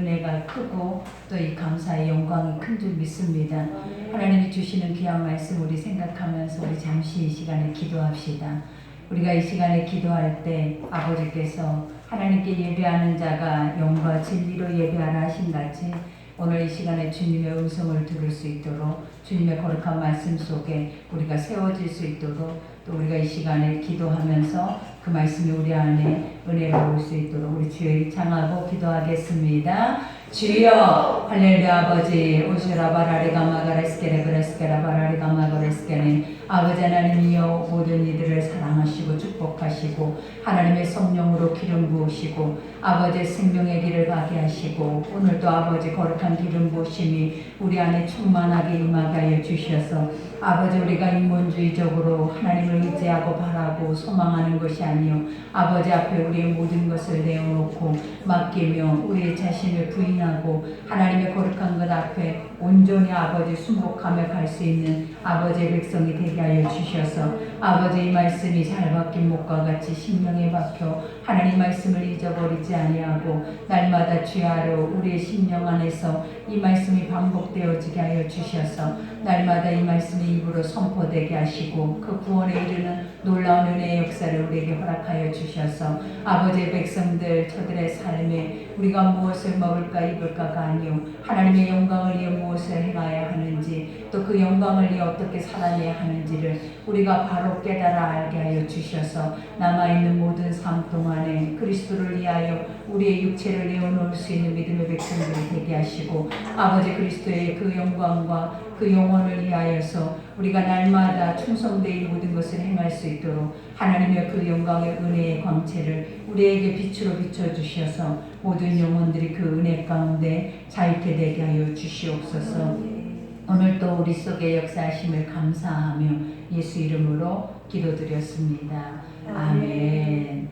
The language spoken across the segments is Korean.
은혜가 크고 또 이 감사의 영광이 큰 줄 믿습니다. 하나님이 주시는 귀한 말씀 우리 생각하면서 우리 잠시 이 시간에 기도합시다. 우리가 이 시간에 기도할 때 아버지께서 하나님께 예배하는 자가 영과 진리로 예배하라 하신 같이 오늘 이 시간에 주님의 음성을 들을 수 있도록 주님의 거룩한 말씀 속에 우리가 세워질 수 있도록 또 우리가 이 시간에 기도하면서 그 말씀이 우리 안에 은혜로 올 수 있도록 우리 주여 창하고 기도하겠습니다. 주여 할렐루야. 아버지 오시라 바라리가 마가레스케레 그레스케라 바라리가 마가레스케네 아버지 하나님이여 모든 이들을 사랑하시고 축복하시고 하나님의 성령으로 기름 부으시고 아버지의 생명의 길을 가게 하시고 오늘도 아버지 거룩한 기름 부으심이 우리 안에 충만하게 임하게 하여 주셔서 아버지 우리가 인본주의적으로 하나님을 의지하고 바라고 소망하는 것이 아니요 아버지 앞에 우리의 모든 것을 내어놓고 맡기며 우리의 자신을 부인하고 하나님의 거룩한 것 앞에 온전히 아버지 순복하며 갈 수 있는 아버지의 백성이 되게 하여 주셔서 아버지 이 말씀이 잘 박힌 목과 같이 심령에 박혀 하나님 말씀을 잊어버리지 아니하고 날마다 주야로 우리의 심령 안에서 이 말씀이 반복되어지게 하여 주셔서 날마다 이 말씀이 입으로 선포되게 하시고 그 구원에 이르는 놀라운 은혜의 역사를 우리에게 허락하여 주셔서 아버지의 백성들 저들의 삶에 우리가 무엇을 먹을까 입을까가 아니요 하나님의 영광을 위해 무엇을 행하여야 하는지 또 그 영광을 위해 어떻게 살아내야 하는지를 우리가 바로 깨달아 알게 하여 주셔서 남아있는 모든 삶 동안에 그리스도를 위하여 우리의 육체를 내어놓을 수 있는 믿음의 백성들이 되게 하시고 아버지 그리스도의 그 영광과 그 영혼을 위하여서 우리가 날마다 충성되이 모든 것을 행할 수 있도록 하나님의 그 영광의 은혜의 광채를 우리에게 빛으로 비춰주셔서 모든 영혼들이 그 은혜 가운데 자유케 되게 하여 주시옵소서. 오늘도 우리 속에 역사하심을 감사하며 예수 이름으로 기도드렸습니다. 아멘.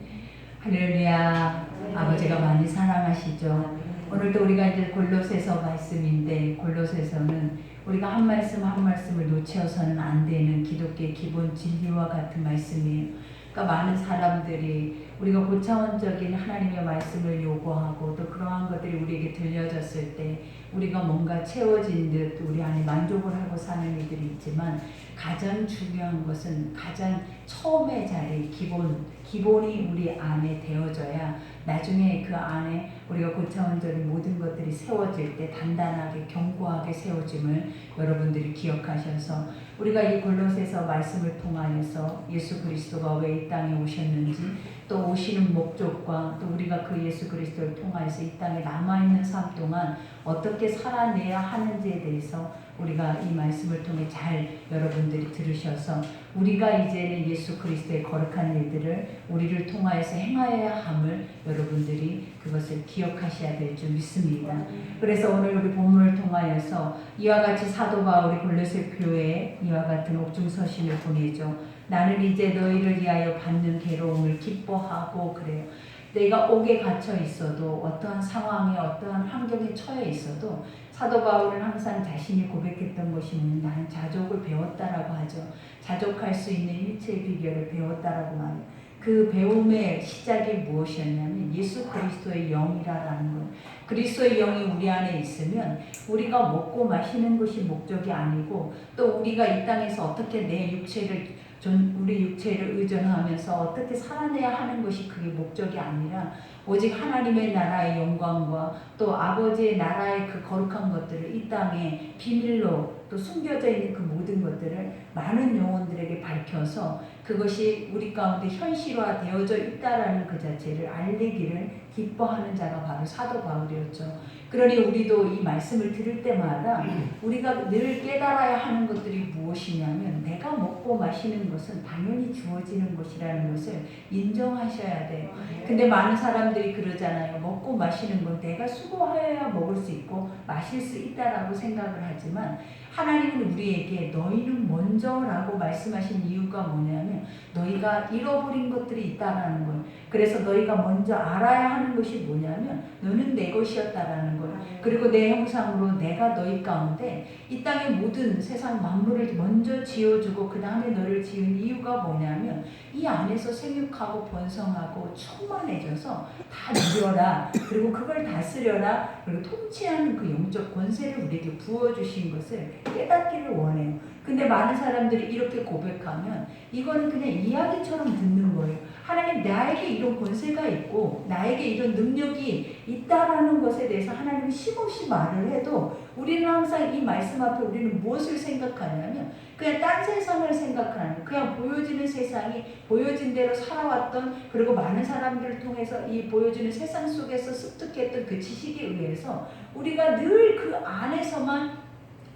할렐루야. 아버지가 많이 사랑하시죠. 오늘도 우리가 이제 골로새서 말씀인데 골로새서는 우리가 한 말씀 한 말씀을 놓쳐서는 안 되는 기독교의 기본 진리와 같은 말씀이에요. 그러니까 많은 사람들이 우리가 고차원적인 하나님의 말씀을 요구하고 또 그러한 것들이 우리에게 들려졌을 때 우리가 뭔가 채워진 듯 우리 안에 만족을 하고 사는 이들이 있지만 가장 중요한 것은 가장 처음의 자리 기본이 우리 안에 되어져야 나중에 그 안에 우리가 고차원적인 모든 것들이 세워질 때 단단하게 견고하게 세워짐을 여러분들이 기억하셔서 우리가 이 골로새서 말씀을 통하여서 예수 그리스도가 왜 이 땅에 오셨는지 또 오시는 목적과 또 우리가 그 예수 그리스도를 통하여서 이 땅에 남아있는 삶 동안 어떻게 살아내야 하는지에 대해서 우리가 이 말씀을 통해 잘 여러분들이 들으셔서 우리가 이제는 예수 그리스도의 거룩한 일들을 우리를 통하여서 행하여야 함을 여러분들이 그것을 기억하셔야 될 줄 믿습니다. 그래서 오늘 우리 본문을 통하여서 이와 같이 사도 바울이 골로새 교회에 이와 같은 옥중서신을 보내죠. 나는 이제 너희를 위하여 받는 괴로움을 기뻐하고 그래요. 내가 옥에 갇혀 있어도 어떠한 상황에 어떠한 환경에 처해 있어도 사도 바울은 항상 자신이 고백했던 것이 나는 자족을 배웠다라고 하죠. 자족할 수 있는 일체의 비결을 배웠다라고 말해요. 그 배움의 시작이 무엇이었냐면 예수 그리스도의 영이라는 것. 그리스도의 영이 우리 안에 있으면 우리가 먹고 마시는 것이 목적이 아니고 또 우리가 이 땅에서 어떻게 내 육체를 우리 육체를 의존하면서 어떻게 살아내야 하는 것이 그게 목적이 아니라 오직 하나님의 나라의 영광과 또 아버지의 나라의 그 거룩한 것들을 이 땅에 비밀로 또 숨겨져 있는 그 모든 것들을 많은 영혼들에게 밝혀서 그것이 우리 가운데 현실화되어져 있다라는 그 자체를 알리기를 기뻐하는 자가 바로 사도 바울이었죠. 그러니 우리도 이 말씀을 들을 때마다 우리가 늘 깨달아야 하는 것들이 무엇이냐면 내가 먹고 마시는 것은 당연히 주어지는 것이라는 것을 인정하셔야 돼요. 근데 많은 사람들이 그러잖아요. 먹고 마시는 건 내가 수고하여야 먹을 수 있고 마실 수 있다라고 생각을 하지만 하나님은 우리에게 너희는 먼저라고 말씀하신 이유가 뭐냐면 너희가 잃어버린 것들이 있다라는 거예요. 그래서 너희가 먼저 알아야 하는 것이 뭐냐면 너는 내 것이었다라는 거예요. 그리고 내 형상으로 내가 너희 가운데 이 땅의 모든 세상 만물을 먼저 지어주고 그 다음에 너를 지은 이유가 이유가 뭐냐면 이 안에서 생육하고 번성하고 충만해져서 다 누려라, 그리고 그걸 다스려라, 그리고 통치하는 그 영적 권세를 우리에게 부어주신 것을 깨닫기를 원해요. 근데 많은 사람들이 이렇게 고백하면 이거는 그냥 이야기처럼 듣는 거예요. 하나님, 나에게 이런 권세가 있고 나에게 이런 능력이 있다라는 것에 대해서 하나님이 쉼없이 말을 해도 우리는 항상 이 말씀 앞에 우리는 무엇을 생각하냐면 그냥 딴 세상을 생각하는 거예요. 그냥 보여지는 세상이 보여진 대로 살아왔던, 그리고 많은 사람들을 통해서 이 보여지는 세상 속에서 습득했던 그 지식에 의해서 우리가 늘 그 안에서만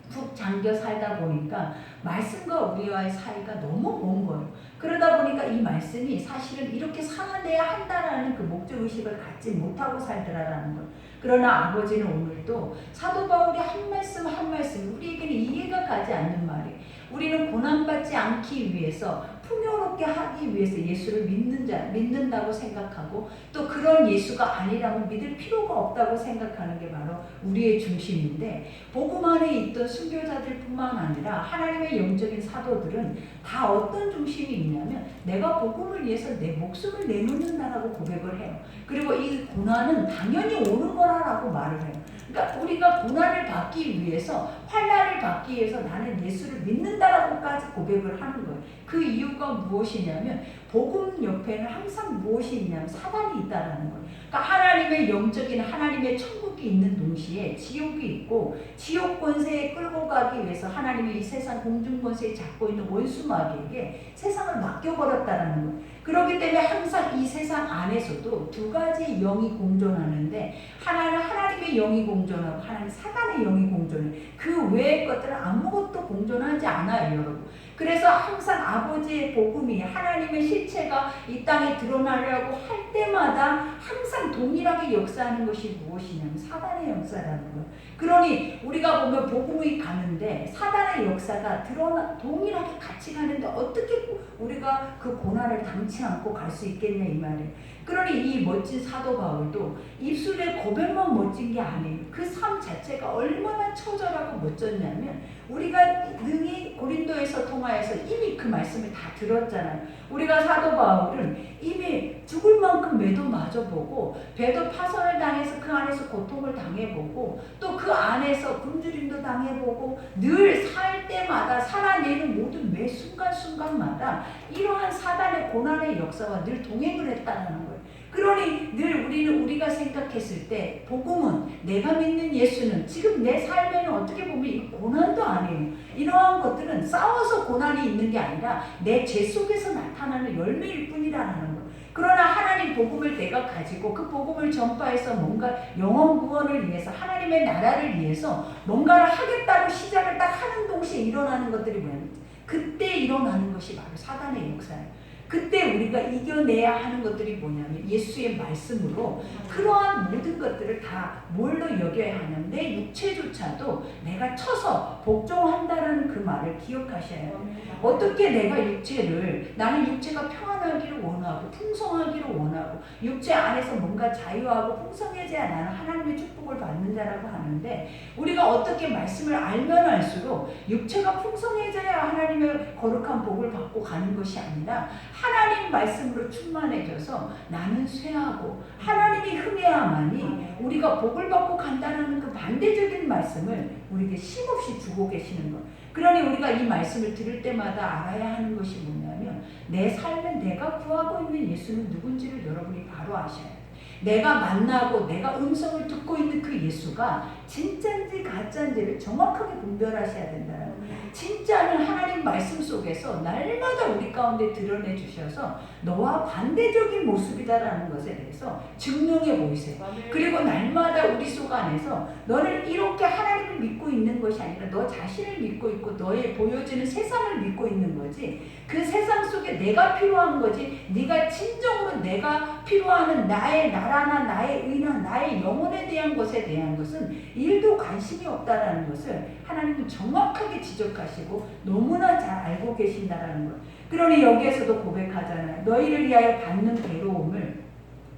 푹 잠겨 살다 보니까 말씀과 우리와의 사이가 너무 먼 거예요. 그러다 보니까 이 말씀이 사실은 이렇게 살아내야 한다라는 그 목적의식을 갖지 못하고 살더라라는 거예요. 그러나 아버지는 오늘도 사도 바울이 한 말씀 한 말씀 우리에게는 이해가 가지 않는 말이, 우리는 고난받지 않기 위해서 풍요롭게 하기 위해서 예수를 믿는다고 생각하고 또 그런 예수가 아니라면 믿을 필요가 없다고 생각하는 게 바로 우리의 중심인데, 복음 안에 있던 순교자들 뿐만 아니라 하나님의 영적인 사도들은 다 어떤 중심이 있냐면 내가 복음을 위해서 내 목숨을 내놓는다라고 고백을 해요. 그리고 이 고난은 당연히 오는 거라고 말을 해요. 그러니까 우리가 고난을 받기 위해서, 환난을 받기 위해서 나는 예수를 믿는다라고까지 고백을 하는 거예요. 그 이유가 무엇이냐면 복음 옆에는 항상 무엇이 있냐면 사단이 있다라는 거예요. 그러니까 하나님의 영적인 하나님의 천국이 있는 동시에 지옥이 있고, 지옥 권세에 끌고 가기 위해서 하나님이 이 세상 공중 권세에 잡고 있는 원수 마귀에게 세상을 맡겨버렸다라는 거예요. 그렇기 때문에 항상 이 세상 안에서도 두 가지 영이 공존하는데, 하나는 하나님의 영이 공존하고 하나는 사단의 영이 공존해요. 그 외의 것들은 아무것도 공존하지 않아요, 여러분. 그래서 항상 아버지의 복음이, 하나님의 실체가 이 땅에 드러나려고 할 때마다 항상 동일하게 역사하는 것이 무엇이냐면 사단의 역사라는 거예요. 그러니 우리가 보면 복음이 가는데 사단의 역사가 동일하게 같이 가는데 어떻게 우리가 그 고난을 당치 않고 갈 수 있겠냐 이 말이에요. 그러니 이 멋진 사도 바울도 입술의 고백만 멋진 게 아니에요. 그 삶 자체가 얼마나 처절하고 멋졌냐면 우리가 능히 고린도에서 통하여서 이미 그 말씀을 다 들었잖아요. 우리가 사도 바울은 이미 죽을 만큼 매도 맞아보고 배도 파선을 당해서 그 안에서 고통을 당해보고 또 그 안에서 굶주림도 당해보고 늘 살 때마다 살아내는 모든 매 순간순간마다 이러한 사단의 고난의 역사와 늘 동행을 했다는 거예요. 그러니 늘 우리가 생각했을 때 복음은, 내가 믿는 예수는 지금 내 삶에는 어떻게 보면 이 고난도 아니에요. 이러한 것들은 싸워서 고난이 있는 게 아니라 내 죄 속에서 나타나는 열매일 뿐이라는 거예요. 그러나 하나님 복음을 내가 가지고 그 복음을 전파해서 뭔가 영혼 구원을 위해서, 하나님의 나라를 위해서 뭔가를 하겠다고 시작을 딱 하는 동시에 일어나는 것들이 뭐냐면 그때 일어나는 것이 바로 사단의 역사예요. 그때 우리가 이겨내야 하는 것들이 뭐냐면 예수의 말씀으로 그러한 모든 것들을 다 뭘로 여겨야 하냐면 내 육체조차도 내가 쳐서 복종한다라는 그 말을 기억하셔야 해요. 어떻게 내가 육체를, 나는 육체가 평안하기를 원하고 풍성하기를 원하고 육체 안에서 뭔가 자유하고 풍성해져야 나는 하나님의 축복을 받는 자라고 하는데, 우리가 어떻게 말씀을 알면 알수록 육체가 풍성해져야 하나님의 거룩한 복을 받고 가는 것이 아니라 하나님 말씀으로 충만해져서 나는 쇠하고 하나님이 흠해야만이 우리가 복을 받고 간다는 그 반대적인 말씀을 우리에게 쉼없이 주고 계시는 것. 그러니 우리가 이 말씀을 들을 때마다 알아야 하는 것이 뭐냐면 내 삶에 내가 구하고 있는 예수는 누군지를 여러분이 바로 아셔야 돼요. 내가 만나고 내가 음성을 듣고 있는 그 예수가 진짜인지 가짜인지를 정확하게 분별하셔야 된다는 거예요. 진짜는 하나님 말씀 속에서 날마다 우리 가운데 드러내 주셔서 너와 반대적인 모습이다라는 것에 대해서 증명해 보이세요. 그리고 날마다 우리 속 안에서 너는 이렇게 하나님을 믿고 있는 것이 아니라 너 자신을 믿고 있고 너의 보여지는 세상을 믿고 있는 거지, 그 세상 속에 내가 필요한 거지, 네가 진정으로 내가 필요하는 나의 나라나 나의 의나 나의 영혼에 대한 것에 대한 것은 일도 관심이 없다라는 것을 하나님은 정확하게 지적하시고 너무나 잘 알고 계신다라는 것. 그러니 여기에서도 고백하잖아요. 너희를 위하여 받는 괴로움을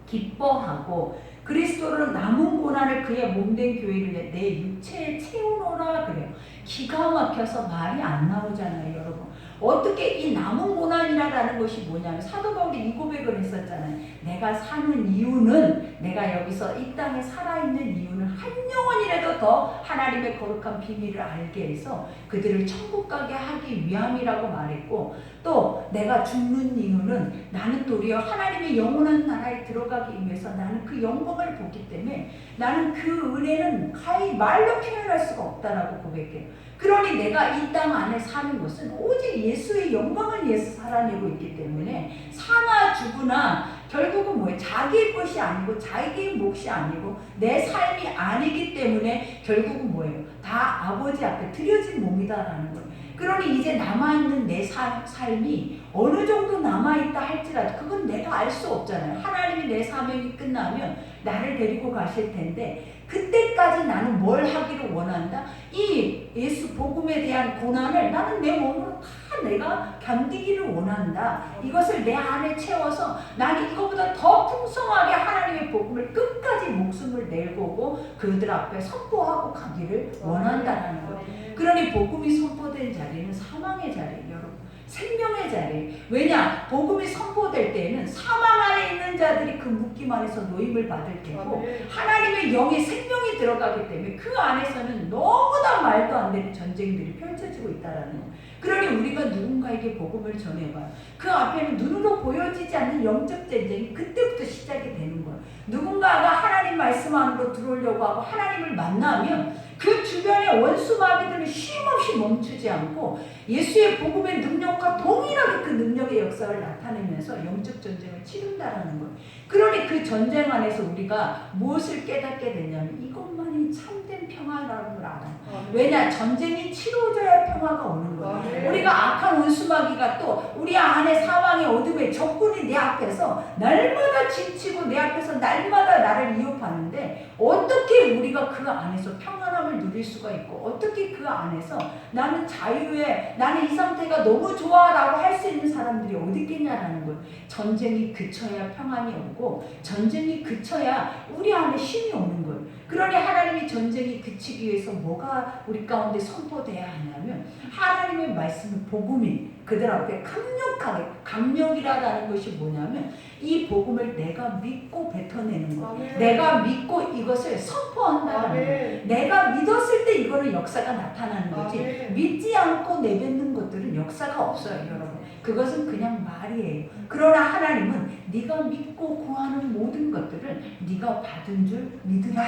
기뻐하고 그리스도로 남은 고난을 그의 몸된 교회를 내 육체에 채우노라 그래요. 기가 막혀서 말이 안 나오잖아요, 여러분. 어떻게 이 남은 고난이라는 것이 뭐냐면 사도 바울이 이 고백을 했었잖아요. 내가 사는 이유는, 내가 여기서 이 땅에 살아있는 이유는 한 영혼이라도 더 하나님의 거룩한 비밀을 알게 해서 그들을 천국 가게 하기 위함이라고 말했고, 또 내가 죽는 이유는 나는 도리어 하나님의 영원한 나라에 들어가기 위해서 나는 그 영광을 보기 때문에 나는 그 은혜는 가히 말로 표현할 수가 없다라고 고백해요. 그러니 내가 이 땅 안에 사는 것은 오직 예수의 영광을 위해서 살아내고 있기 때문에 사나 죽으나 결국은 뭐예요? 자기의 것이 아니고 자기의 몫이 아니고 내 삶이 아니기 때문에 결국은 뭐예요? 다 아버지 앞에 드려진 몸이다라는 거예요. 그러니 이제 남아있는 내 삶이 어느 정도 남아있다 할지라도 그건 내가 알 수 없잖아요. 하나님이 내 사명이 끝나면 나를 데리고 가실 텐데 그때까지 나는 뭘 하기를 원한다? 이 예수 복음에 대한 고난을 나는 내 몸으로 다 내가 견디기를 원한다. 이것을 내 안에 채워서 나는 이거보다 더 풍성하게 하나님의 복음을 끝까지 목숨을 낼 거고 그들 앞에 선포하고 가기를 원한다는 거예요. 그러니 복음이 선포된 자리는 사망의 자리예요, 여러분. 생명의 자리. 왜냐? 복음이 선포될 때에는 사망 안에 있는 자들이 그 묶임 안에서 노임을 받을 테고 하나님의 영의 생명이 들어가기 때문에 그 안에서는 너무나 말도 안 되는 전쟁들이 펼쳐지고 있다라는 거예요. 그러니 우리가 누군가에게 복음을 전해봐요. 그 앞에는 눈으로 보여지지 않는 영적 전쟁이 그때부터 시작이 되는 거예요. 누군가가 하나님 말씀 안으로 들어오려고 하고 하나님을 만나면 그 주변의 원수 마귀들은 쉼없이 멈추지 않고 예수의 복음의 능력과 동일하게 그 능력의 역사를 나타내면서 영적 전쟁을 치른다라는 거예요. 그러니 그 전쟁 안에서 우리가 무엇을 깨닫게 되냐면 이것만이 참된 평화라는 걸 알아요. 왜냐? 전쟁이 치러져야 평화가 오는 거예요. 우리가 악한 원수마귀가 또 우리 안에 사망의 어둠의 적군이 내 앞에서 날마다 지치고 내 앞에서 날마다 나를 위협하는데 어떻게 우리가 그 안에서 평안함을 누릴 수가 있고 어떻게 그 안에서 나는 자유에 나는 이 상태가 너무 좋아라고 할 수 있는 사람들이 어디 있겠냐라는 거예요. 전쟁이 그쳐야 평안이 오고 전쟁이 그쳐야 우리 안에 쉼이 오는 거예요. 그러니 하나님이 전쟁이 그치기 위해서 뭐가 우리 가운데 선포돼야 하냐면 하나님의 말씀은 복음이 그들 앞에 강력하게 강력이라는 것이 뭐냐면 이 복음을 내가 믿고 뱉어내는 거예요. 내가 믿고 이것을 선포한다는 거예요. 내가 믿었을 때 이거는 역사가 나타나는 거지 믿지 않고 내뱉는 것들은 역사가 없어요, 여러분. 그것은 그냥 말이에요. 그러나 하나님은 네가 믿고 구하는 모든 것들을 네가 받은 줄 믿으라.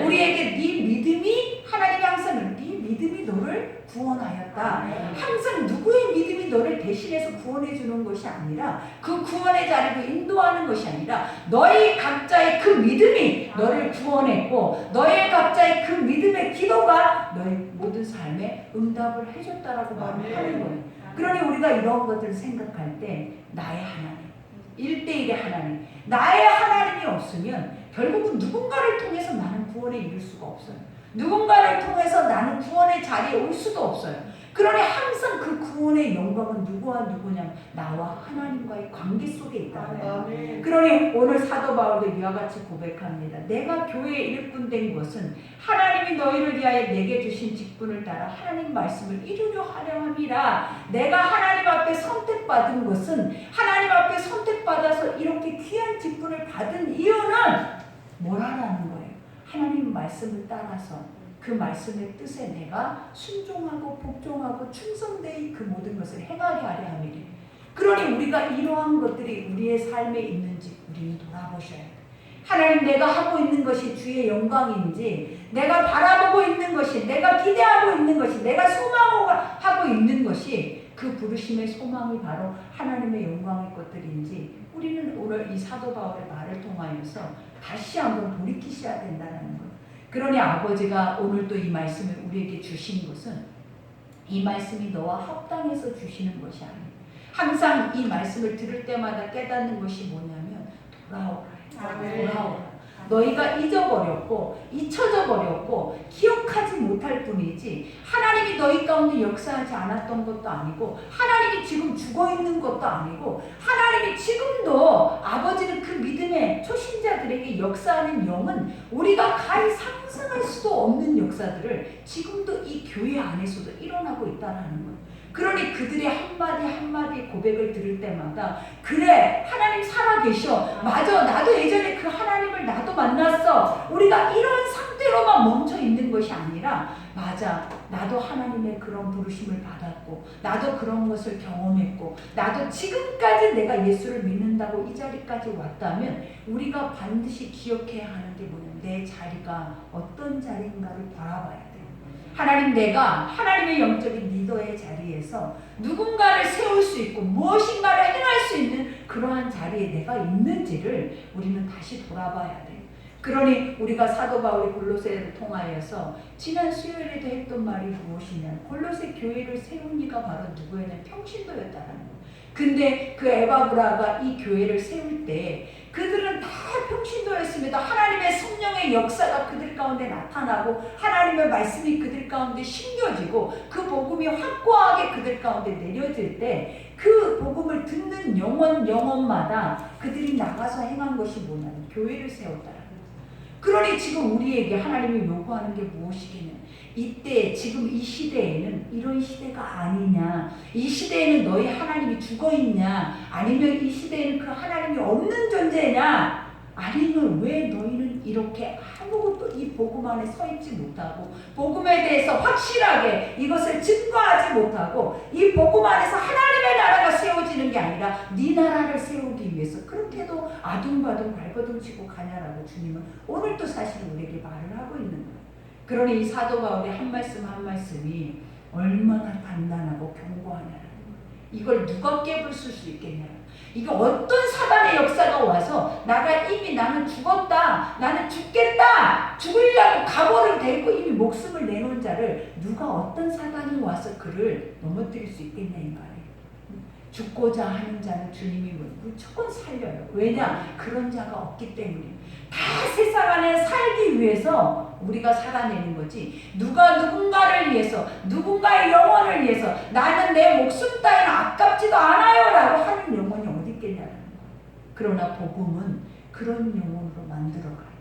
우리에게 네 믿음이 하나님이 항상 네 믿음이 너를 구원하였다. 항상 누구의 믿음이 너를 대신해서 구원해 주는 것이 아니라 그 구원의 자리로 인도하는 것이 아니라 너희 각자의 그 믿음이 너를 구원했고 너희 각자의 그 믿음의 기도가 너희 모든 삶에 응답을 해줬다라고 말하는 거예요. 그러니 우리가 이런 것들을 생각할 때 나의 하나님, 1대1의 하나님, 나의 하나님이 없으면 결국은 누군가를 통해서 나는 구원에 이를 수가 없어요. 누군가를 통해서 나는 구원의 자리에 올 수도 없어요. 그러니 항상 그 구원의 영광은 누구와 누구냐? 나와 하나님과의 관계 속에 있다는 거예요. 그러니 오늘 사도 바울도 이와 같이 고백합니다. 내가 교회에 일꾼된 것은 하나님이 너희를 위하여 내게 주신 직분을 따라 하나님 말씀을 이루려 하려 함이라. 내가 하나님 앞에 선택받은 것은 하나님 앞에 선택받아서 이렇게 귀한 직분을 받은 이유는 뭐라는 거예요? 하나님 말씀을 따라서 그 말씀의 뜻에 내가 순종하고 복종하고 충성되이 그 모든 것을 행하게 하려 함이니. 그러니 우리가 이러한 것들이 우리의 삶에 있는지 우리는 돌아보셔야 돼요. 하나님, 내가 하고 있는 것이 주의 영광인지, 내가 바라보고 있는 것이, 내가 기대하고 있는 것이, 내가 소망하고 있는 것이 그 부르심의 소망이 바로 하나님의 영광의 것들인지 우리는 오늘 이 사도 바울의 말을 통하여서 다시 한번 돌이키셔야 된다는 거예요. 그러니 아버지가 오늘 또 이 말씀을 우리에게 주신 것은 이 말씀이 너와 합당해서 주시는 것이 아니에요. 항상 이 말씀을 들을 때마다 깨닫는 것이 뭐냐면 돌아오라. 너희가 잊어버렸고 잊혀져 버렸고 기억하지 못할 뿐이지 하나님이 너희 가운데 역사하지 않았던 것도 아니고 하나님이 지금 죽어있는 것도 아니고 하나님이 지금도 아버지는 그 믿음의 초신자들에게 역사하는 영은 우리가 가히 상상할 수도 없는 역사들을 지금도 이 교회 안에서도 일어나고 있다는 거예요. 그러니 그들의 한마디 한마디 고백을 들을 때마다 그래 하나님 살아계셔. 맞아 나도 예전에 그 하나님을 나도 만났어. 우리가 이런 상태로만 멈춰 있는 것이 아니라 맞아 나도 하나님의 그런 부르심을 받았고 나도 그런 것을 경험했고 나도 지금까지 내가 예수를 믿는다고 이 자리까지 왔다면 우리가 반드시 기억해야 하는 게 뭐냐면 내 자리가 어떤 자리인가를 바라봐야 돼. 하나님 내가 하나님의 영적인 리더의 자리에서 누군가를 세울 수 있고 무엇인가를 행할 수 있는 그러한 자리에 내가 있는지를 우리는 다시 돌아봐야 돼. 그러니 우리가 사도 바울이 골로새를 통하여서 지난 수요일에도 했던 말이 무엇이냐 골로새 교회를 세운 이가 바로 누구였냐면 평신도였다라는 거. 근데 그 에바브라가 이 교회를 세울 때 그들은 다 평신도였습니다. 하나님의 성령의 역사가 그들 가운데 나타나고 하나님의 말씀이 그들 가운데 심겨지고 그 복음이 확고하게 그들 가운데 내려질 때 그 복음을 듣는 영혼마다 그들이 나가서 행한 것이 뭐냐면 교회를 세웠다라는 거예요. 그러니 지금 우리에게 하나님이 요구하는 게 무엇이겠냐 이때 지금 이 시대에는 이런 시대가 아니냐 이 시대에는 너희 하나님이 죽어있냐 아니면 이 시대에는 그 하나님이 없는 존재냐 아니면 왜 너희는 이렇게 아무것도 이 복음 안에 서 있지 못하고 복음에 대해서 확실하게 이것을 증거하지 못하고 이 복음 안에서 하나님의 나라가 세워지는 게 아니라 네 나라를 세우기 위해서 그렇게도 아둥바둥 발버둥치고 가냐라고 주님은 오늘도 사실 우리에게 말을 하고 있는 거예요. 그러니 이 사도 바울의 한 말씀 한 말씀이 얼마나 단단하고 견고하냐라는 거예요. 이걸 누가 깨부술 수 있겠냐. 이게 어떤 사단의 역사가 와서 나는 죽었다 나는 죽겠다 죽으려고 각오를 대고 이미 목숨을 내놓은 자를 누가 어떤 사단이 와서 그를 넘어뜨릴 수 있겠냐 이 말이에요. 죽고자 하는 자는 주님이 무조건 살려요. 왜냐? 그런 자가 없기 때문에. 다 세상 안에 살기 위해서 우리가 살아내는 거지 누가 누군가를 위해서 누군가의 영혼을 위해서 나는 내 목숨 따위는 아깝지도 않아요 라고 하는 영혼이 어디 있겠냐는 거예요. 그러나 복음은 그런 영혼으로 만들어가요.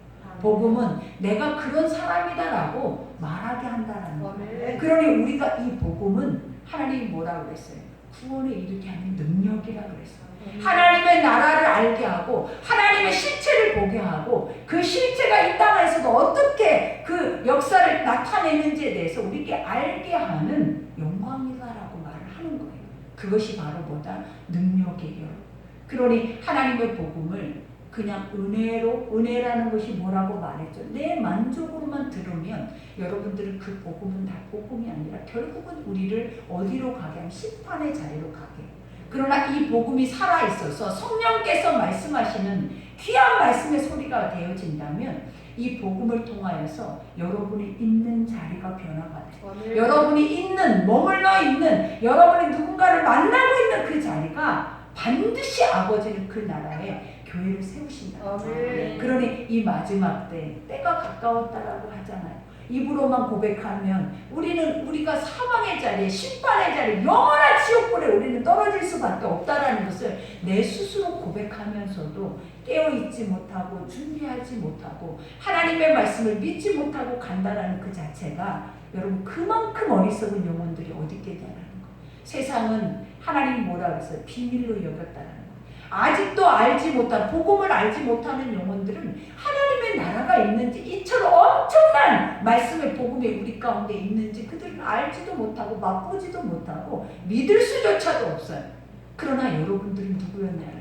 복음은 내가 그런 사람이다라고 말하게 한다는 거예요. 그러니 우리가 이 복음은 하나님이 뭐라고 그랬어요? 구원에 이르게 하는 능력이라고 그랬어요. 하나님의 나라를 알게 하고 하나님의 실체를 보게 하고 그 실체가 이 땅에서도 어떻게 그 역사를 나타내는지에 대해서 우리에게 알게 하는 영광이다라고 말을 하는 거예요. 그것이 바로 뭐다? 능력이에요. 그러니 하나님의 복음을 그냥 은혜라는 것이 뭐라고 말했죠. 내 만족으로만 들으면 여러분들은 그 복음은 다 복음이 아니라 결국은 우리를 어디로 가게 하면 심판의 자리로 가게. 그러나 이 복음이 살아있어서 성령께서 말씀하시는 귀한 말씀의 소리가 되어진다면 이 복음을 통하여서 여러분이 있는 자리가 변화가 돼요. 여러분이 머물러 있는 여러분이 누군가를 만나고 있는 그 자리가 반드시 아버지는 그 나라에 교회를 세우신다. 그러니 이 마지막 때가 가까웠다라고 하잖아요. 입으로만 고백하면 우리가 사망의 자리에 심판의 자리에 영원한 지옥불에 우리는 떨어질 수밖에 없다라는 것을 내 스스로 고백하면서도 깨어있지 못하고 준비하지 못하고 하나님의 말씀을 믿지 못하고 간다라는 그 자체가 여러분 그만큼 어리석은 영혼들이 어디 있겠냐라는 거. 세상은 하나님이 뭐라 그랬어요? 비밀로 여겼다라는 거. 아직도 알지 못한 복음을 알지 못하는 영혼들은 하나님의 나라가 있는지 이처럼 엄청난 말씀의 복음이 우리 가운데 있는지 그들은 알지도 못하고 맛보지도 못하고 믿을 수조차도 없어요. 그러나 여러분들은 누구였냐라는 거.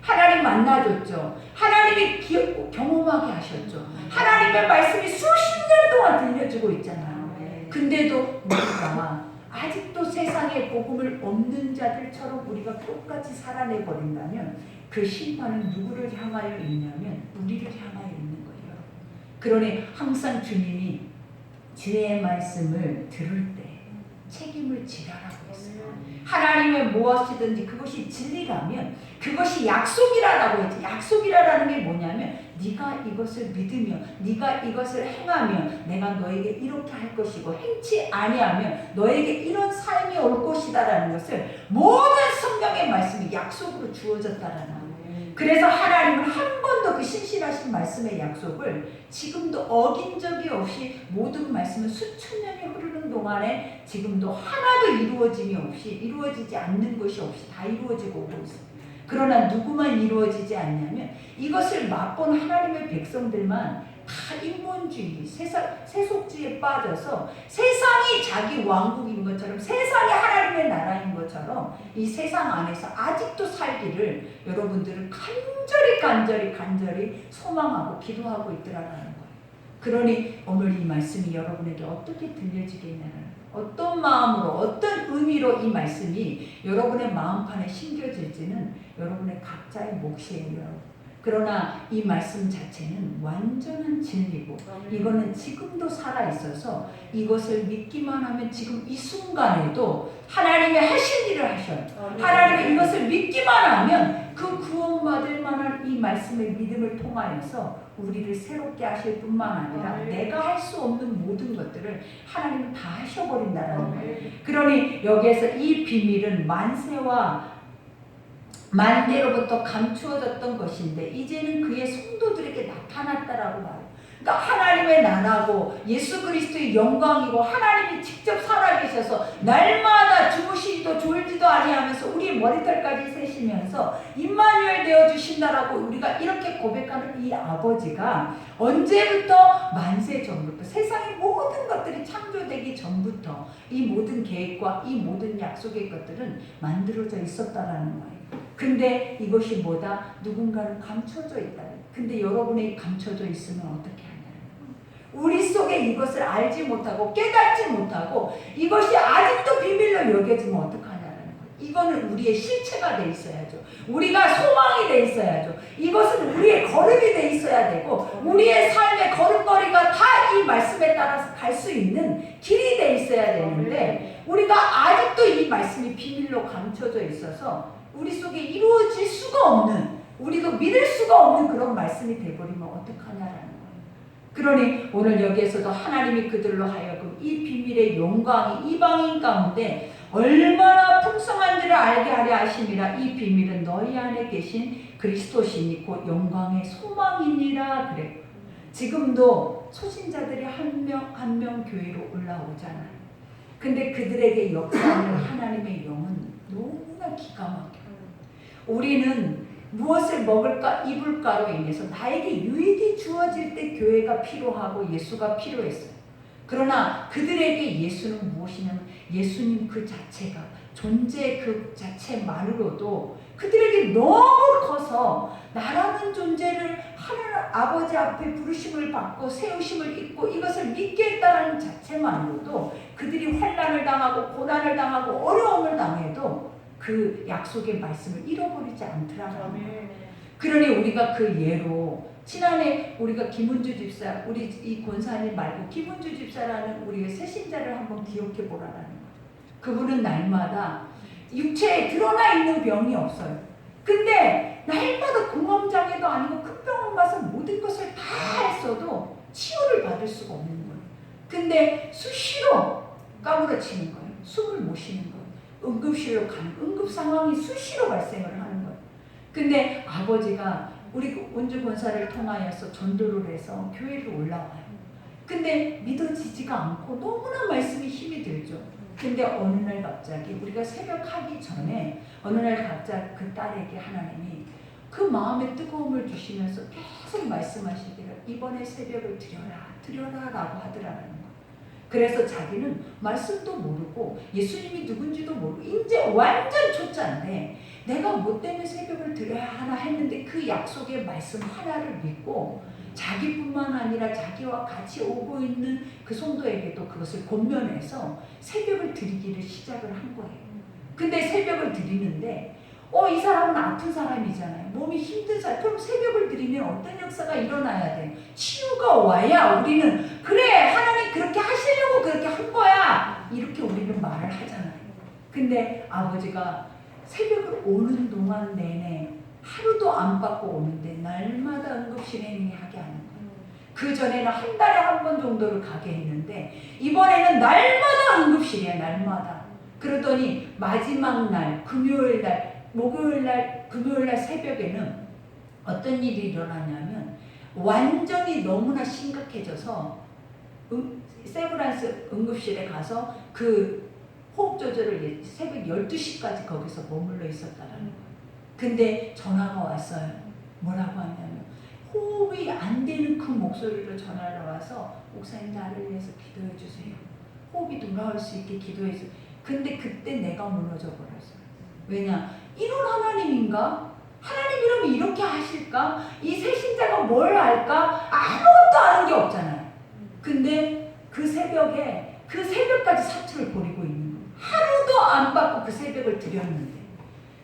하나님 만나줬죠. 하나님이 경험하게 하셨죠. 하나님의 말씀이 수십 년 동안 들려주고 있잖아요. 근데도 우리가 아직도 세상에 복음을 없는 자들처럼 우리가 똑같이 살아내버린다면 그 심판은 누구를 향하여 있냐면 우리를 향하여 있는 거예요. 그러니 항상 주님이 주의 말씀을 들을 때 책임을 지라라고 했어요. 하나님의 무엇이든지 그것이 진리라면 그것이 약속이라고 했지. 약속이라는 게 뭐냐면 네가 이것을 믿으며 네가 이것을 행하면 내가 너에게 이렇게 할 것이고 행치 아니하면 너에게 이런 삶이 올 것이다라는 것을 모든 성경의 말씀이 약속으로 주어졌다라는 거예요. 그래서 하나님은 한 번도 그 신실하신 말씀의 약속을 지금도 어긴 적이 없이 모든 말씀은 수천 년이 흐르는 동안에 지금도 하나도 이루어짐이 없이 이루어지지 않는 것이 없이 다 이루어지고 오고 있습니다. 그러나 누구만 이루어지지 않냐면 이것을 맛본 하나님의 백성들만 다 인본주의, 세속주의에 빠져서 세상이 자기 왕국인 것처럼 세상이 하나님의 나라인 것처럼 이 세상 안에서 아직도 살기를 여러분들은 간절히 소망하고 기도하고 있더라라는 거예요. 그러니 오늘 이 말씀이 여러분에게 어떻게 들려지겠냐는, 어떤 마음으로 어떤 의미로 이 말씀이 여러분의 마음판에 심겨질지는 여러분의 각자의 몫이에요. 그러나 이 말씀 자체는 완전한 진리고 이거는 지금도 살아있어서 이것을 믿기만 하면 지금 이 순간에도 하나님이 하신 일을 하셔요. 하나님이 이것을 믿기만 하면 그 구원받을 만한 이 말씀의 믿음을 통하여서 우리를 새롭게 하실 뿐만 아니라 내가 할 수 없는 모든 것들을 하나님은 다 하셔버린다는 거예요. 그러니 여기에서 이 비밀은 만세와 만대로부터 감추어졌던 것인데 이제는 그의 성도들에게 나타났다라고 말해요. 그러니까 하나님의 나라고 예수 그리스도의 영광이고 하나님이 직접 살아계셔서 날마다 주무시지도 졸지도 아니하면서 우리 머리털까지 세시면서 임마누엘 되어주신다라고 우리가 이렇게 고백하는 이 아버지가 언제부터 만세 전부터 세상의 모든 것들이 창조되기 전부터 이 모든 계획과 이 모든 약속의 것들은 만들어져 있었다라는 거예요. 근데 이것이 뭐다? 누군가는 감춰져 있다. 근데 여러분이 감춰져 있으면 어떻게 하냐? 우리 속에 이것을 알지 못하고 깨닫지 못하고 이것이 아직도 비밀로 여겨지면 어떡하냐는 거예요. 이거는 우리의 실체가 돼 있어야죠. 우리가 소망이 돼 있어야죠. 이것은 우리의 걸음이 돼 있어야 되고 우리의 삶의 걸음걸이가 다 이 말씀에 따라서 갈 수 있는 길이 돼 있어야 되는데 우리가 아직도 이 말씀이 비밀로 감춰져 있어서 우리 속에 이루어질 수가 없는, 우리도 믿을 수가 없는 그런 말씀이 되어버리면 어떡하냐라는 거예요. 그러니 오늘 여기에서도 하나님이 그들로 하여금 이 비밀의 영광이 이방인 가운데 얼마나 풍성한지를 알게 하려 하심이라. 이 비밀은 너희 안에 계신 그리스도시니 곧 영광의 소망이니라 그래. 지금도 소신자들이 한 명 한 명 교회로 올라오잖아요. 근데 그들에게 역사하는 하나님의 영은 너무나 기가 막혀요. 우리는 무엇을 먹을까 입을까로 인해서 나에게 유익이 주어질 때 교회가 필요하고 예수가 필요했어요. 그러나 그들에게 예수는 무엇이냐면 예수님 그 자체가 존재 그 자체만으로도 그들에게 너무 커서 나라는 존재를 하나님 아버지 앞에 부르심을 받고 세우심을 입고 이것을 믿게 했다는 자체만으로도 그들이 환난을 당하고 고난을 당하고 어려움을 당해도 그 약속의 말씀을 잃어버리지 않더라고요. 그러니 우리가 그 예로 지난해 우리가 김은주 집사, 우리 이 권사님 말고 김은주 집사라는 우리의 새신자를 한번 기억해 보라라는 거예요. 그분은 날마다 육체에 드러나 있는 병이 없어요. 근데 날마다 공황장애도 아니고 큰 병원 가서 모든 것을 다 했어도 치유를 받을 수가 없는 거예요. 근데 수시로 까무러치는 거예요. 숨을 못 쉬는 거예요. 응급실로 가는 응급 상황이 수시로 발생을 하는 거예요. 근데 아버지가 우리 원주 권사를 통하여서 전도를 해서 교회로 올라와요. 근데 믿어지지가 않고 너무나 말씀이 힘이 들죠. 근데 어느 날 갑자기 우리가 새벽 하기 전에 어느 날 갑자기 그 딸에게 하나님이 그 마음의 뜨거움을 주시면서 계속 말씀하시기를 이번에 새벽을 드려라 라고 하더라는 거예요. 그래서 자기는 말씀도 모르고 예수님이 누군지도 모르고 이제 완전 초짜인데 내가 뭐 때문에 새벽을 드려야 하나 했는데 그 약속의 말씀 하나를 믿고 자기뿐만 아니라 자기와 같이 오고 있는 그 성도에게도 그것을 권면해서 새벽을 드리기를 시작을 한 거예요. 근데 새벽을 드리는데 이 사람은 아픈 사람이잖아요. 몸이 힘든 사람. 그럼 새벽을 드리면 어떤 역사가 일어나야 돼요? 치유가 와야 우리는 그래 하나님 그렇게 하시려고 그렇게 한 거야 이렇게 우리는 말을 하잖아요. 근데 아버지가 새벽을 오는 동안 내내 하루도 안 받고 오는데 날마다 응급실행위 하게 하는 거예요. 그 전에는 한 달에 한 번 정도를 가게 했는데 이번에는 날마다 응급실이야. 날마다. 그러더니 마지막 날 금요일 날 목요일 날 금요일 날 새벽에는 어떤 일이 일어나냐면 완전히 너무나 심각해져서 세브란스 응급실에 가서 그 호흡 조절을 새벽 12시까지 거기서 머물러 있었다라는 거예요. 근데 전화가 왔어요. 뭐라고 하냐면 호흡이 안 되는 그 목소리로 전화가 와서 목사님 나를 위해서 기도해 주세요. 호흡이 돌아올 수 있게 기도해 주세요. 근데 그때 내가 무너져 버렸어요. 왜냐? 이런 하나님인가? 하나님이라면 이렇게 하실까? 이 새신자가 뭘 알까? 아무것도 아는 게 없잖아요. 근데 그 새벽에 그 새벽까지 사투를 벌이고 있는 거예요. 하루도 안 받고 그 새벽을 드렸는데.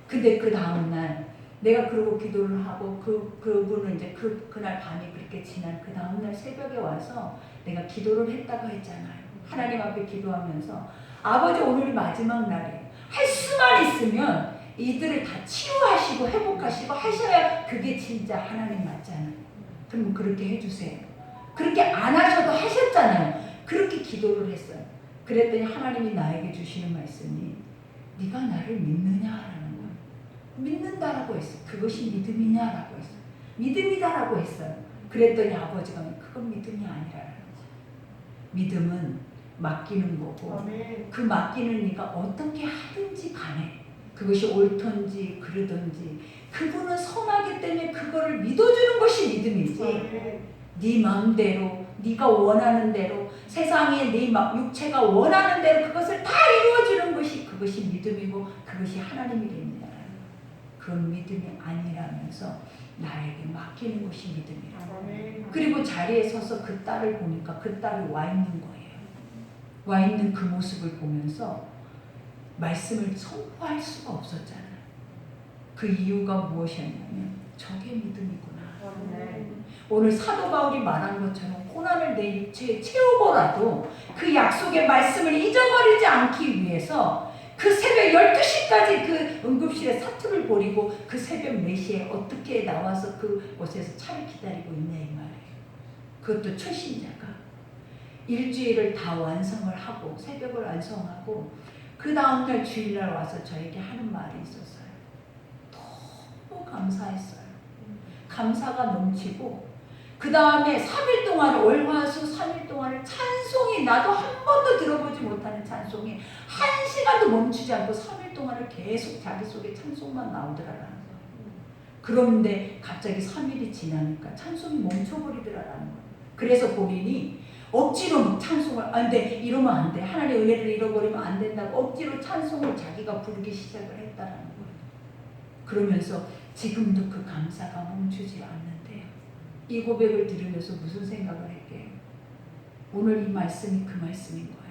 근데 그 다음날 내가 그러고 기도를 하고 그분은 이제 그날 밤이 그렇게 지난 그 다음날 새벽에 와서 내가 기도를 했다고 했잖아요. 하나님 앞에 기도하면서 아버지 오늘이 마지막 날이에요. 할 수만 있으면 이들을 다 치유하시고 회복하시고 하셔야 그게 진짜 하나님 맞잖아요. 그럼 그렇게 해주세요. 그렇게 안 하셔도 하셨잖아요. 그렇게 기도를 했어요. 그랬더니 하나님이 나에게 주시는 말씀이 네가 나를 믿느냐라는 거예요. 믿는다라고 했어요. 그것이 믿음이냐라고 했어요. 믿음이다라고 했어요. 그랬더니 아버지가 그건 믿음이 아니라는 거예요. 믿음은 맡기는 거고 그 맡기는 네가 어떻게 하든지 간에 그것이 옳든지 그르든지 그분은 선하기 때문에 그거를 믿어주는 것이 믿음이지 네 마음대로 네가 원하는 대로 세상에 네 육체가 원하는 대로 그것을 다 이루어주는 것이 그것이 믿음이고 그것이 하나님이 됩니다. 그런 믿음이 아니라면서 나에게 맡기는 것이 믿음이라. 그리고 자리에 서서 그 딸을 보니까 그 딸이 와 있는 거예요. 와 있는 그 모습을 보면서 말씀을 선포할 수가 없었잖아요. 그 이유가 무엇이었냐면 저게 믿음이구나. 오늘 사도 바울이 말한 것처럼 고난을 내 육체에 채우고라도 그 약속의 말씀을 잊어버리지 않기 위해서 그 새벽 12시까지 그 응급실에 사투를 벌이고 그 새벽 4시에 어떻게 나와서 그 곳에서 차를 기다리고 있냐 이 말이에요. 그것도 초신자가 일주일을 다 완성을 하고 새벽을 완성하고 그 다음날 주일날 와서 저에게 하는 말이 있었어요. 너무 감사했어요. 감사가 넘치고 그 다음에 3일 동안 월화수 3일 동안을 찬송이 나도 한 번도 들어보지 못하는 찬송이 1시간도 멈추지 않고 3일 동안을 계속 자기 속에 찬송만 나오더라라는 거예요. 그런데 갑자기 3일이 지나니까 찬송이 멈춰버리더라라는 거예요. 그래서 본인이 억지로 찬송을 안 돼, 이러면 안 돼, 하나님의 은혜를 잃어버리면 안 된다고 억지로 찬송을 자기가 부르기 시작을 했다라는 거예요. 그러면서 지금도 그 감사가 멈추지 않는데요. 이 고백을 들으면서 무슨 생각을 했게요? 오늘 이 말씀이 그 말씀인 거예요.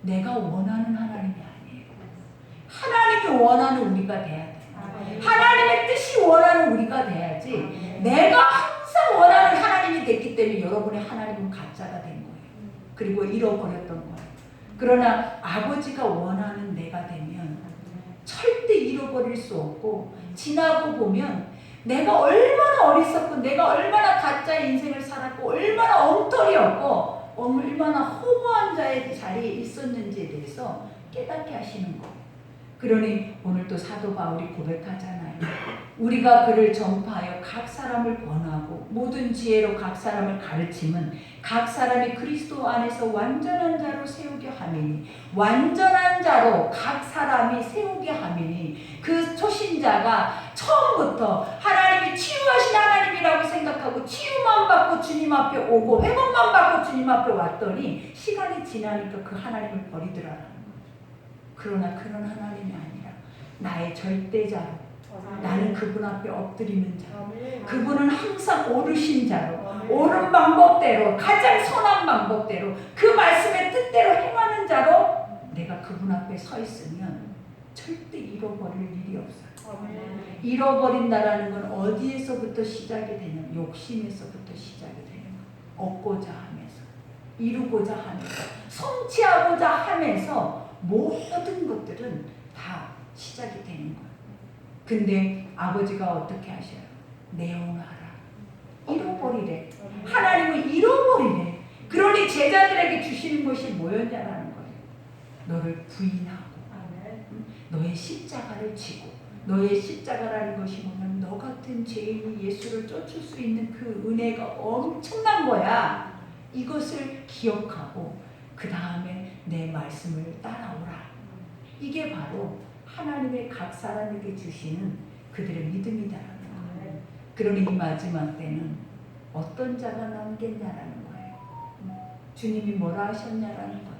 내가 원하는 하나님이 아니에요. 하나님이 원하는 우리가 돼야 돼요. 하나님의 뜻이 원하는 우리가 돼야지 내가 항상 원하는 하나님이 됐기 때문에 여러분의 하나님은 가짜가 된 거예요. 그리고 잃어버렸던 거예요. 그러나 아버지가 원하는 내가 되면 절대 잃어버릴 수 없고 지나고 보면 내가 얼마나 어리석고 내가 얼마나 가짜 인생을 살았고 얼마나 엉터리였고 얼마나 허무한 자의 자리에 있었는지에 대해서 깨닫게 하시는 거예요. 그러니 오늘 또 사도 바울이 고백하잖아요. 우리가 그를 전파하여 각 사람을 권하고 모든 지혜로 각 사람을 가르침은 각 사람이 그리스도 안에서 완전한 자로 세우게 함이니 완전한 자로 각 사람이 세우게 함이니 그 초신자가 처음부터 하나님이 치유하신 하나님이라고 생각하고 치유만 받고 주님 앞에 오고 회복만 받고 주님 앞에 왔더니 시간이 지나니까 그 하나님을 버리더라라는 거예요. 그러나 그런 하나님이 아니라 나의 절대자로 나는 그분 앞에 엎드리는 자로 그분은 항상 오르신 자로 옳은 방법대로 가장 선한 방법대로 그 말씀의 뜻대로 행하는 자로 내가 그분 앞에 서 있으면 절대 잃어버릴 일이 없어요. 잃어버린다라는 건 어디에서부터 시작이 되냐면 욕심에서부터 시작이 되는 거예요. 얻고자 하면서 이루고자 하면서 성취하고자 하면서 모든 것들은 다 시작이 되는 거예요. 근데 아버지가 어떻게 하셔요? 내어놔라. 잃어버리래. 하나님은 잃어버리래. 그러니 제자들에게 주시는 것이 뭐였냐라는 거예요. 너를 부인하고 너의 십자가를 지고 너의 십자가라는 것이 뭐냐면 너 같은 죄인이 예수를 쫓을 수 있는 그 은혜가 엄청난 거야. 이것을 기억하고 그 다음에 내 말씀을 따라오라. 이게 바로 하나님의 각 사람에게 주시는 그들의 믿음이다라는 거예요. 그러니 이 마지막 때는 어떤 자가 남겠냐라는 거예요. 주님이 뭐라 하셨냐라는 거예요.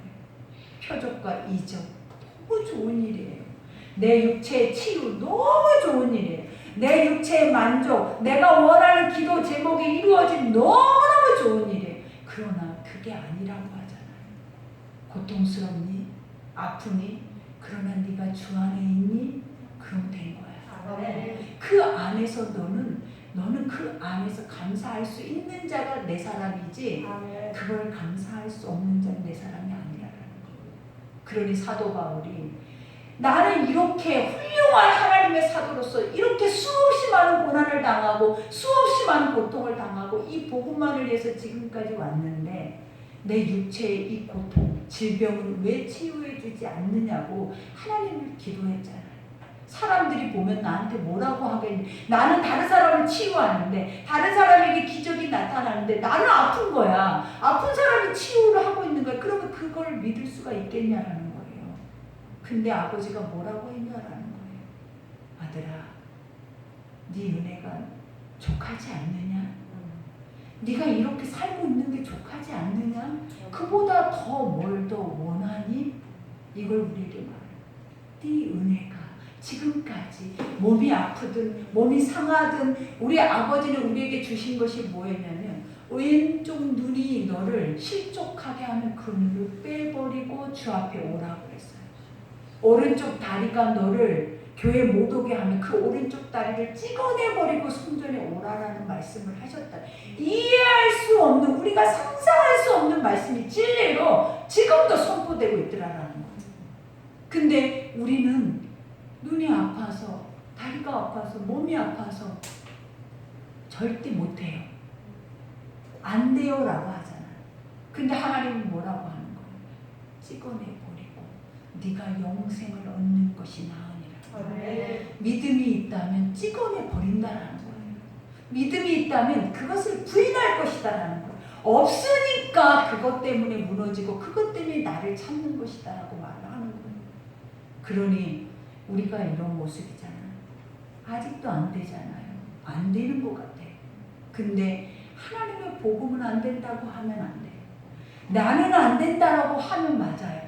표적과 이적, 너무 좋은 일이에요. 내 육체의 치유, 너무 좋은 일이에요. 내 육체의 만족, 내가 원하는 기도 제목이 이루어진 너무너무 좋은 일이에요. 그러나 그게 아니라고 하잖아요. 고통스럽니? 아프니? 그러나 네가 주 안에 있니? 그럼 된 거야. 그 안에서 너는 그 안에서 감사할 수 있는 자가 내 사람이지 그걸 감사할 수 없는 자는 내 사람이 아니라는 거예요. 그러니 사도 바울이 나는 이렇게 훌륭한 하나님의 사도로서 이렇게 수없이 많은 고난을 당하고 수없이 많은 고통을 당하고 이 복음만을 위해서 지금까지 왔는데 내 육체의 이 고통, 질병을 왜 치유해 주지 않느냐고 하나님을 기도했잖아요. 사람들이 보면 나한테 뭐라고 하겠니? 나는 다른 사람을 치유하는데 다른 사람에게 기적이 나타나는데 나는 아픈 거야. 아픈 사람이 치유를 하고 있는 거야. 그러면 그걸 믿을 수가 있겠냐라는 거예요. 근데 아버지가 뭐라고 했냐라는 거예요. 아들아, 네 은혜가 족하지 않느냐? 네가 이렇게 살고 있는 게 족하지 않느냐? 그보다 더 뭘 더 원하니? 이걸 우리에게 말해요. 네 은혜가 지금까지 몸이 아프든 몸이 상하든 우리 아버지는 우리에게 주신 것이 뭐였냐면 왼쪽 눈이 너를 실족하게 하는 그 눈을 빼버리고 주 앞에 오라고 그랬어요. 오른쪽 다리가 너를 교회 못 오게 하면 그 오른쪽 다리를 찍어내버리고 성전에 오라라는 말씀을 하셨다. 이해할 수 없는, 우리가 상상할 수 없는 말씀이 진리로 지금도 선포되고 있더라라는 거예요. 근데 우리는 눈이 아파서, 다리가 아파서, 몸이 아파서 절대 못해요. 안 돼요 라고 하잖아요. 근데 하나님은 뭐라고 하는 거예요? 찍어내버리고 네가 영생을 얻는 것이 나으니라. 믿음이 있다면 찍어내 버린다라는 거예요. 믿음이 있다면 그것을 부인할 것이다라는 거예요. 없으니까 그것 때문에 무너지고 그것 때문에 나를 찾는 것이다라고 말을 하는 거예요. 그러니 우리가 이런 모습이잖아요. 아직도 안 되잖아요. 안 되는 것 같아요. 근데 하나님의 복음은 안 된다고 하면 안 돼요. 나는 안 된다라고 하면 맞아요.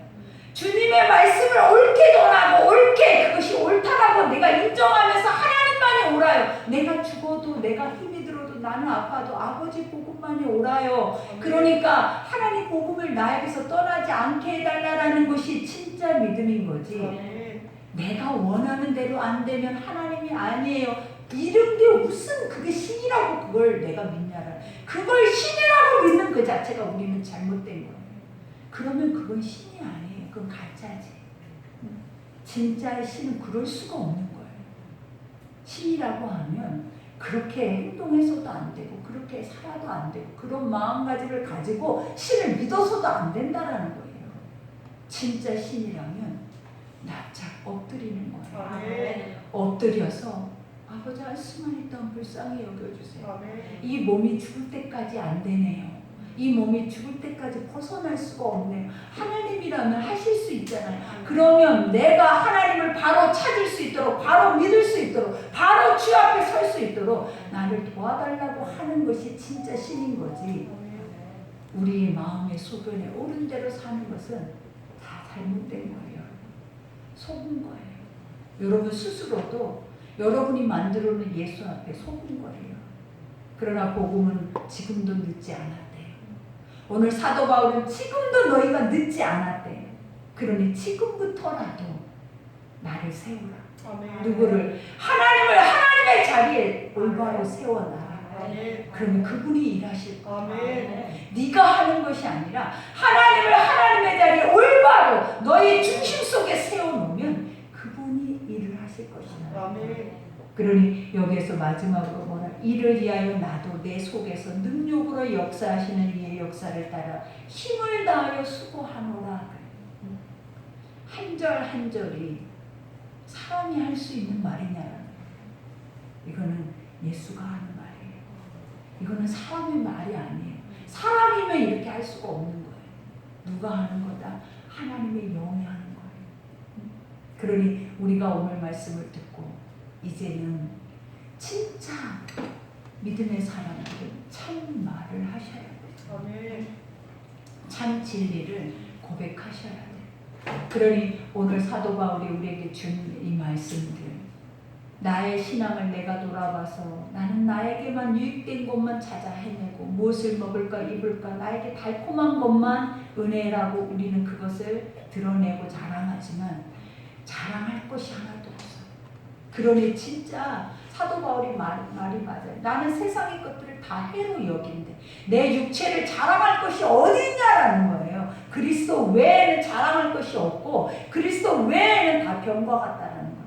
주님의 말씀을 옳게 전하고 옳게 그것이 옳다라고 내가 인정하면서 하나님만이 옳아요. 내가 죽어도 내가 힘이 들어도 나는 아파도 아버지 복음만이 옳아요. 그러니까 하나님 복음을 나에게서 떠나지 않게 해달라는 것이 진짜 믿음인 거지. 내가 원하는 대로 안 되면 하나님이 아니에요. 이런 게 무슨 그게 신이라고 그걸 내가 믿냐라. 그걸 신이라고 믿는 그 자체가 우리는 잘못된 거예요. 그러면 그건 신이 아니에요. 그건 가짜지. 진짜의 신은 그럴 수가 없는 거예요. 신이라고 하면 그렇게 행동해서도 안 되고 그렇게 살아도 안 되고 그런 마음가짐을 가지고 신을 믿어서도 안 된다라는 거예요. 진짜 신이라면 납작 엎드리는 거예요. 엎드려서 아버지 할 수만 있다면 불쌍히 여겨주세요. 이 몸이 죽을 때까지 안 되네요. 이 몸이 죽을 때까지 벗어날 수가 없네요. 하나님이라면 하실 수 있잖아요. 그러면 내가 하나님을 바로 찾을 수 있도록, 바로 믿을 수 있도록, 바로 주 앞에 설 수 있도록 나를 도와달라고 하는 것이 진짜 신인 거지. 우리의 마음의 소견에 옳은 대로 사는 것은 다 잘못된 거예요. 속은 거예요. 여러분 스스로도 여러분이 만들어 놓은 예수 앞에 속은 거예요. 그러나 복음은 지금도 늦지 않았대요. 오늘 사도 바울은 지금도 너희가 늦지 않았대요. 그러니 지금부터라도 나를 세우라. 누구를? 하나님을 하나님의 자리에 올바로 세워놔라. 그러면 그분이 일하실 거야. 네가 하는 것이 아니라 하나님을 하나님의 자리에 올바로 너의 중심 속에 세워놓으면 그분이 일을 하실 것이다. 그러니 여기에서 마지막으로 뭐라? 이를 위하여 나도 내 속에서 능력으로 역사하시는 이의 역사를 따라 힘을 다하여 수고하노라. 한 절 한 절이 사람이 할 수 있는 말이냐. 이거는 예수가 하는 말이에요. 이거는 사람의 말이 아니에요. 사람이면 이렇게 할 수가 없는 거예요. 누가 하는 거다? 하나님의 영이 하는 거예요. 그러니 우리가 오늘 말씀을 듣고 이제는 진짜 믿음의 사람들은 참 말을 하셔야 돼요. 참 진리를 고백하셔야 돼요. 그러니 오늘 사도 바울이 우리에게 준 이 말씀들, 나의 신앙을 내가 돌아봐서 나는 나에게만 유익된 것만 찾아 헤매고 무엇을 먹을까 입을까 나에게 달콤한 것만 은혜라고 우리는 그것을 드러내고 자랑하지만 자랑할 것이 하나도 없어요. 그러니 진짜 사도 바울이 말이 맞아요. 나는 세상의 것들을 다 해로 여긴데 내 육체를 자랑할 것이 어딨냐라는 거예요. 그리스도 외에는 자랑할 것이 없고 그리스도 외에는 다 병과 같다라는 거예요.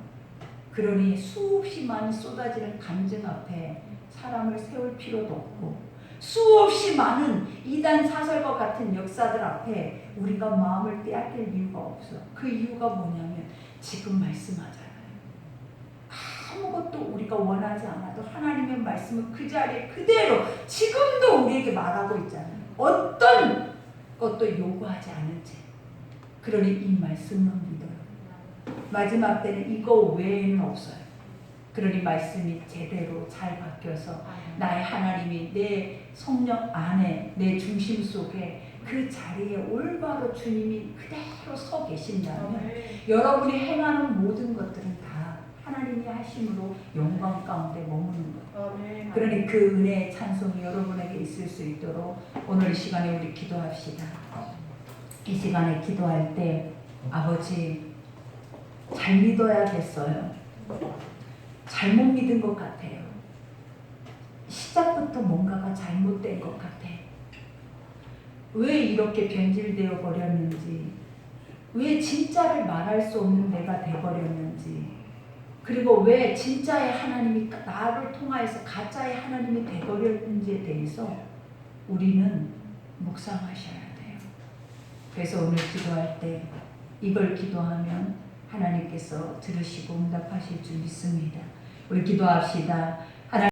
그러니 수없이 많이 쏟아지는 간증 앞에 사람을 세울 필요도 없고 수없이 많은 이단 사설과 같은 역사들 앞에 우리가 마음을 빼앗길 이유가 없어. 그 이유가 뭐냐면 지금 말씀하잖아요. 아무것도 우리가 원하지 않아도 하나님의 말씀은 그 자리에 그대로 지금도 우리에게 말하고 있잖아요. 어떤 것도 요구하지 않은 채. 그러니 이 말씀만 믿어요. 마지막 때는 이거 외에는 없어요. 그러니 말씀이 제대로 잘 바뀌어서 나의 하나님이 내 성령 안에 내 중심 속에 그 자리에 올바로 주님이 그대로 서 계신다면 여러분이 행하는 모든 것들은 다 하나님이 하심으로 영광 가운데 머무는 거예요. 그러니 그 은혜의 찬송이 여러분에게 있을 수 있도록 오늘 이 시간에 우리 기도합시다. 이 시간에 기도할 때 아버지 잘 믿어야겠어요. 잘못 믿은 것 같아요. 시작부터 뭔가가 잘못된 것 같아. 왜 이렇게 변질되어 버렸는지, 왜 진짜를 말할 수 없는 내가 돼버렸는지, 그리고 왜 진짜의 하나님이 나를 통하여서 가짜의 하나님이 돼버렸는지에 대해서 우리는 묵상하셔야 돼요. 그래서 오늘 기도할 때 이걸 기도하면 하나님께서 들으시고 응답하실 줄 믿습니다. 우리 기도합시다.